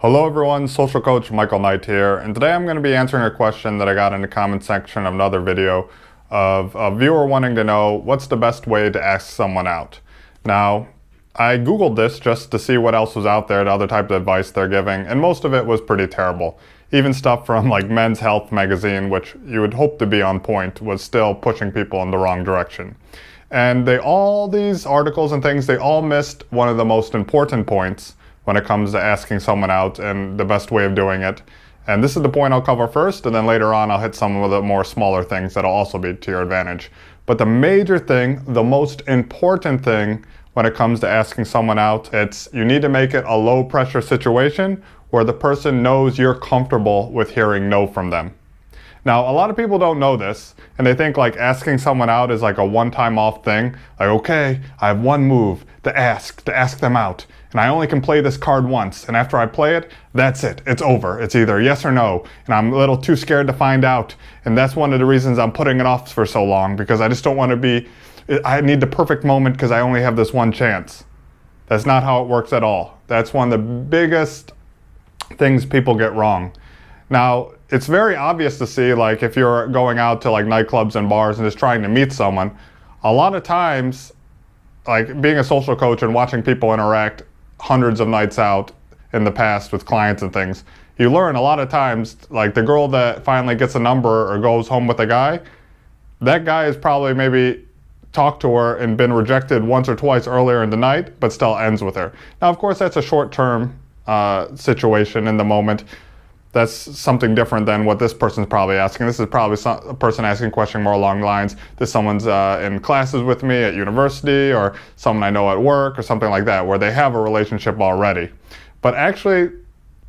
Hello everyone, Social Coach Michael Knight here, and today I'm going to be answering a question that I got in the comment section of another video of a viewer wanting to know what's the best way to ask someone out. Now, I googled this just to see what else was out there, the other type of advice they're giving, and most of it was pretty terrible. Even stuff from like Men's Health magazine, which you would hope to be on point, was still pushing people in the wrong direction. And all these articles and things, they all missed one of the most important points when it comes to asking someone out and the best way of doing it. And this is the point I'll cover first, and then later on I'll hit some of the more smaller things that'll also be to your advantage. But the major thing, the most important thing when it comes to asking someone out, it's you need to make it a low pressure situation where the person knows you're comfortable with hearing no from them. Now, a lot of people don't know this, and they think like asking someone out is like a one-time off thing. Like, okay, I have one move to ask them out. And I only can play this card once, and after I play it, that's it. It's over. It's either yes or no, and I'm a little too scared to find out. And that's one of the reasons I'm putting it off for so long, because I just don't want to be, I need the perfect moment because I only have this one chance. That's not how it works at all. That's one of the biggest things people get wrong. Now, it's very obvious to see, like if you're going out to like nightclubs and bars and just trying to meet someone, a lot of times, like being a social coach and watching people interact hundreds of nights out in the past with clients and things, you learn a lot of times, like the girl that finally gets a number or goes home with a guy, that guy has probably maybe talked to her and been rejected once or twice earlier in the night, but still ends with her. Now, of course, that's a short-term situation in the moment. That's something different than what this person's probably asking. This is probably a person asking a question more along the lines, this someone's in classes with me at university, or someone I know at work, or something like that, where they have a relationship already. But actually,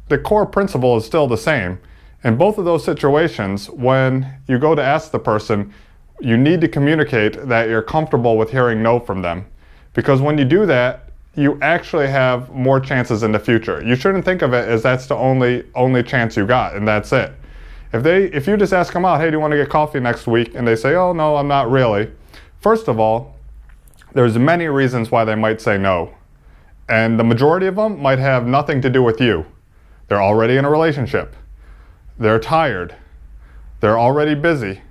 the core principle is still the same. In both of those situations, when you go to ask the person, you need to communicate that you're comfortable with hearing no from them. Because when you do that, you actually have more chances in the future. You shouldn't think of it as that's the only chance you got and that's it. If you just ask them out, hey, do you want to get coffee next week? And they say, oh no, I'm not really. First of all, there's many reasons why they might say no. And the majority of them might have nothing to do with you. They're already in a relationship. They're tired. They're already busy.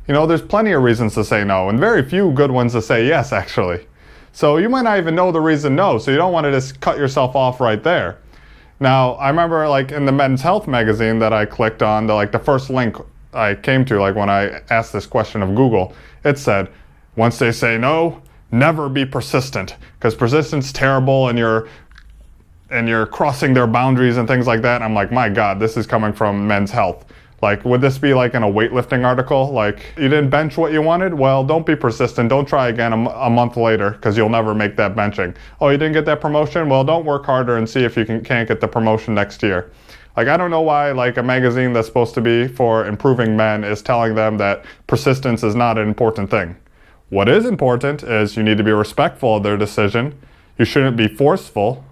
You know, there's plenty of reasons to say no, and very few good ones to say yes, actually. So you might not even know the reason no, so you don't want to just cut yourself off right there. Now, I remember like in the Men's Health magazine that I clicked on, the first link I came to, like when I asked this question of Google, it said, once they say no, never be persistent, because persistence is terrible and you're crossing their boundaries and things like that. And I'm like, my God, this is coming from Men's Health. Like, would this be like in a weightlifting article? Like, you didn't bench what you wanted? Well, don't be persistent. Don't try again a month later, because you'll never make that benching. Oh, you didn't get that promotion? Well, don't work harder and see if you can't get the promotion next year. Like, I don't know why like a magazine that's supposed to be for improving men is telling them that persistence is not an important thing. What is important is you need to be respectful of their decision. You shouldn't be forceful.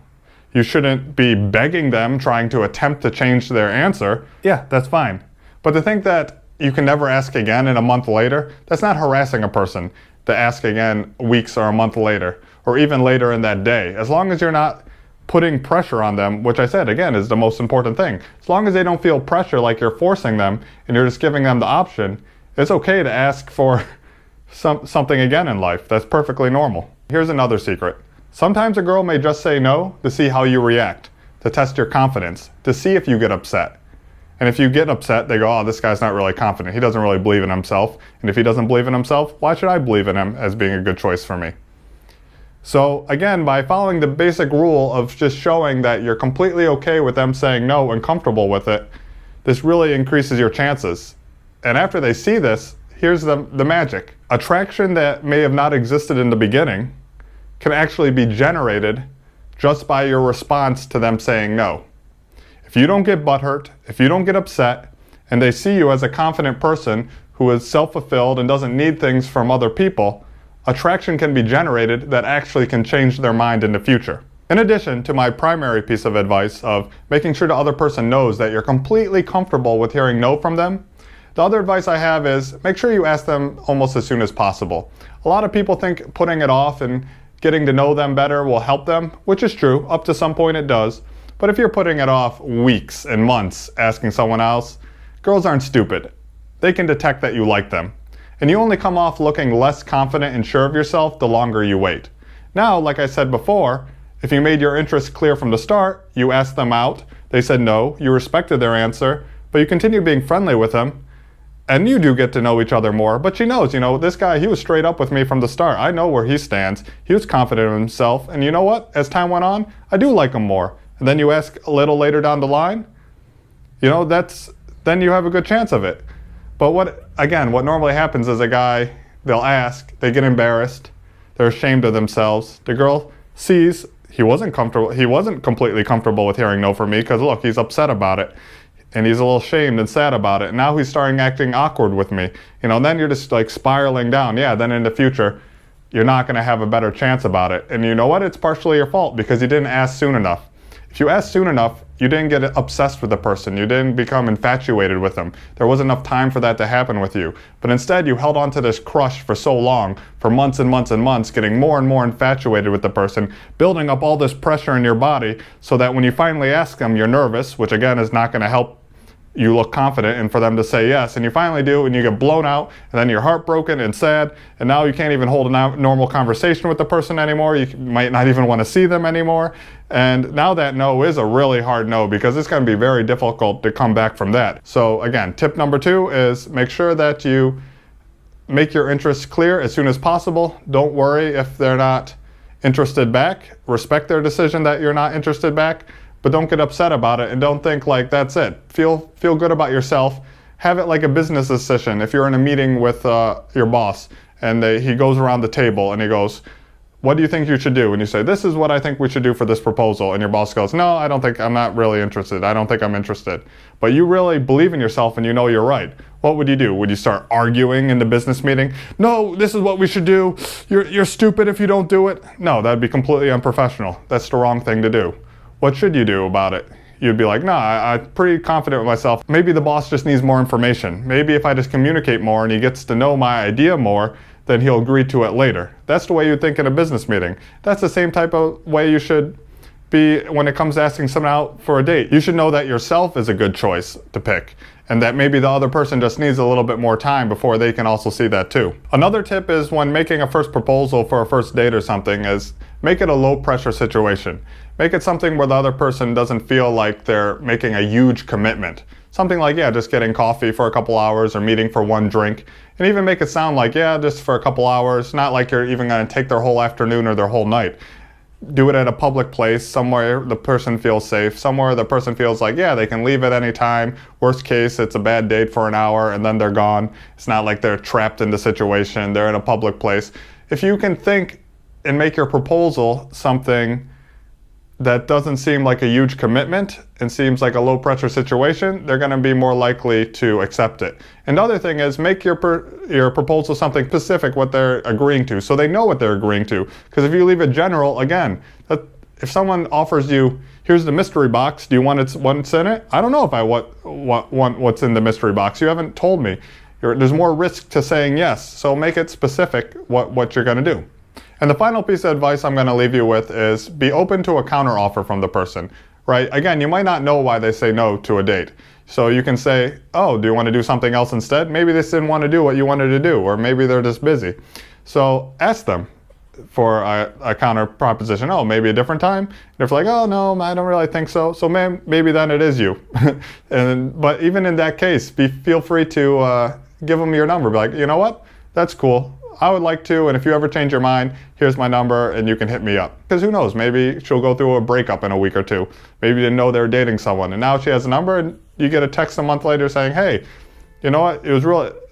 You shouldn't be begging them, trying to attempt to change their answer. Yeah, that's fine. But to think that you can never ask again in a month later, that's not harassing a person to ask again weeks or a month later, or even later in that day. As long as you're not putting pressure on them, which I said, again, is the most important thing. As long as they don't feel pressure like you're forcing them and you're just giving them the option, it's okay to ask for something again in life. That's perfectly normal. Here's another secret. Sometimes a girl may just say no to see how you react, to test your confidence, to see if you get upset. And if you get upset, they go, oh, this guy's not really confident. He doesn't really believe in himself. And if he doesn't believe in himself, why should I believe in him as being a good choice for me? So again, by following the basic rule of just showing that you're completely okay with them saying no and comfortable with it, this really increases your chances. And after they see this, here's the magic. Attraction that may have not existed in the beginning can actually be generated just by your response to them saying no. If you don't get butthurt, if you don't get upset, and they see you as a confident person who is self-fulfilled and doesn't need things from other people, attraction can be generated that actually can change their mind in the future. In addition to my primary piece of advice of making sure the other person knows that you're completely comfortable with hearing no from them, the other advice I have is make sure you ask them almost as soon as possible. A lot of people think putting it off and getting to know them better will help them, which is true. Up to some point it does. But if you're putting it off weeks and months asking someone else, girls aren't stupid. They can detect that you like them. And you only come off looking less confident and sure of yourself the longer you wait. Now, like I said before, if you made your interest clear from the start, you asked them out, they said no, you respected their answer, but you continue being friendly with them, and you do get to know each other more. But she knows, this guy, he was straight up with me from the start. I know where he stands. He was confident in himself. And you know what? As time went on, I do like him more. And then you ask a little later down the line, then you have a good chance of it. But what normally happens is a guy, they'll ask, they get embarrassed, they're ashamed of themselves. The girl sees he wasn't completely comfortable with hearing no from me because look, he's upset about it. And he's a little shamed and sad about it. And now he's starting acting awkward with me. Then you're just like spiraling down. Yeah, then in the future, you're not going to have a better chance about it. And you know what? It's partially your fault because you didn't ask soon enough. If you asked soon enough, you didn't get obsessed with the person. You didn't become infatuated with them. There wasn't enough time for that to happen with you. But instead, you held on to this crush for so long, for months and months and months, getting more and more infatuated with the person, building up all this pressure in your body so that when you finally ask them, you're nervous, which again is not going to help you look confident and for them to say yes, and you finally do, and you get blown out, and then you're heartbroken and sad, and now you can't even hold a normal conversation with the person anymore. You might not even want to see them anymore, and now that no is a really hard no because it's going to be very difficult to come back from that. So again, tip number 2 is make sure that you make your interests clear as soon as possible. Don't worry if they're not interested back. Respect their decision that you're not interested back. But don't get upset about it and don't think like that's it. Feel good about yourself. Have it like a business decision. If you're in a meeting with your boss and he goes around the table and he goes, what do you think you should do? And you say, this is what I think we should do for this proposal. And your boss goes, no, I'm not really interested. I don't think I'm interested. But you really believe in yourself and you know you're right. What would you do? Would you start arguing in the business meeting? No, this is what we should do. You're stupid if you don't do it. No, that'd be completely unprofessional. That's the wrong thing to do. What should you do about it? You'd be like, no, I'm pretty confident with myself. Maybe the boss just needs more information. Maybe if I just communicate more and he gets to know my idea more, then he'll agree to it later. That's the way you think in a business meeting. That's the same type of way you should be when it comes to asking someone out for a date. You should know that yourself is a good choice to pick and that maybe the other person just needs a little bit more time before they can also see that too. Another tip is when making a first proposal for a first date or something is make it a low pressure situation. Make it something where the other person doesn't feel like they're making a huge commitment. Something like, yeah, just getting coffee for a couple hours or meeting for one drink. And even make it sound like, yeah, just for a couple hours, not like you're even going to take their whole afternoon or their whole night. Do it at a public place, somewhere the person feels safe, somewhere the person feels like, yeah, they can leave at any time. Worst case, it's a bad date for an hour and then they're gone. It's not like they're trapped in the situation. They're in a public place. If you can think and make your proposal something that doesn't seem like a huge commitment and seems like a low pressure situation, they're going to be more likely to accept it. And the other thing is make your proposal something specific what they're agreeing to so they know what they're agreeing to. Because if you leave it general, again, if someone offers you, here's the mystery box, do you want what's in it? I don't know if I want what's in the mystery box. You haven't told me. There's more risk to saying yes. So make it specific what you're going to do. And the final piece of advice I'm going to leave you with is be open to a counteroffer from the person, right? Again, you might not know why they say no to a date. So you can say, oh, do you want to do something else instead? Maybe they didn't want to do what you wanted to do, or maybe they're just busy. So ask them for a counter proposition. Oh, maybe a different time? And if like, oh, no, I don't really think so. So maybe then it is you. But even in that case, feel free to give them your number. Be like, you know what? That's cool. I would like to, and if you ever change your mind, here's my number and you can hit me up. Because who knows, maybe she'll go through a breakup in a week or two. Maybe you didn't know they were dating someone and now she has a number and you get a text a month later saying, hey, you know what,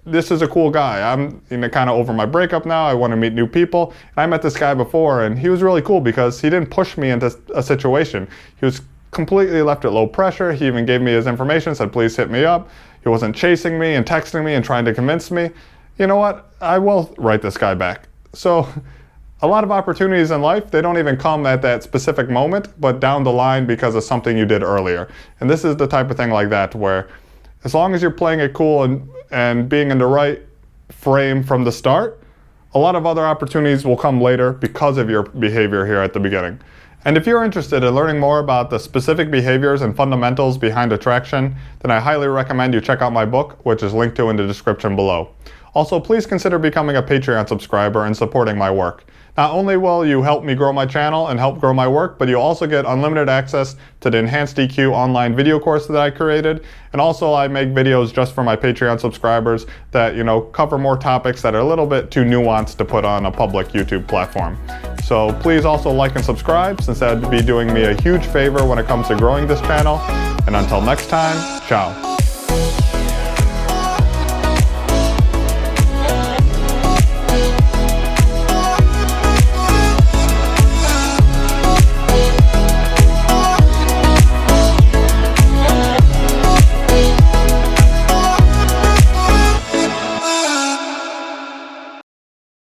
this is a cool guy. I'm kind of over my breakup now, I want to meet new people. And I met this guy before and he was really cool because he didn't push me into a situation. He was completely left at low pressure. He even gave me his information, said please hit me up. He wasn't chasing me and texting me and trying to convince me. You know what, I will write this guy back. So a lot of opportunities in life, they don't even come at that specific moment, but down the line because of something you did earlier. And this is the type of thing like that where as long as you're playing it cool and being in the right frame from the start, a lot of other opportunities will come later because of your behavior here at the beginning. And if you're interested in learning more about the specific behaviors and fundamentals behind attraction, then I highly recommend you check out my book, which is linked to in the description below. Also, please consider becoming a Patreon subscriber and supporting my work. Not only will you help me grow my channel and help grow my work, but you'll also get unlimited access to the Enhanced EQ online video course that I created. And also I make videos just for my Patreon subscribers that, cover more topics that are a little bit too nuanced to put on a public YouTube platform. So please also like and subscribe, since that would be doing me a huge favor when it comes to growing this channel. And until next time, ciao.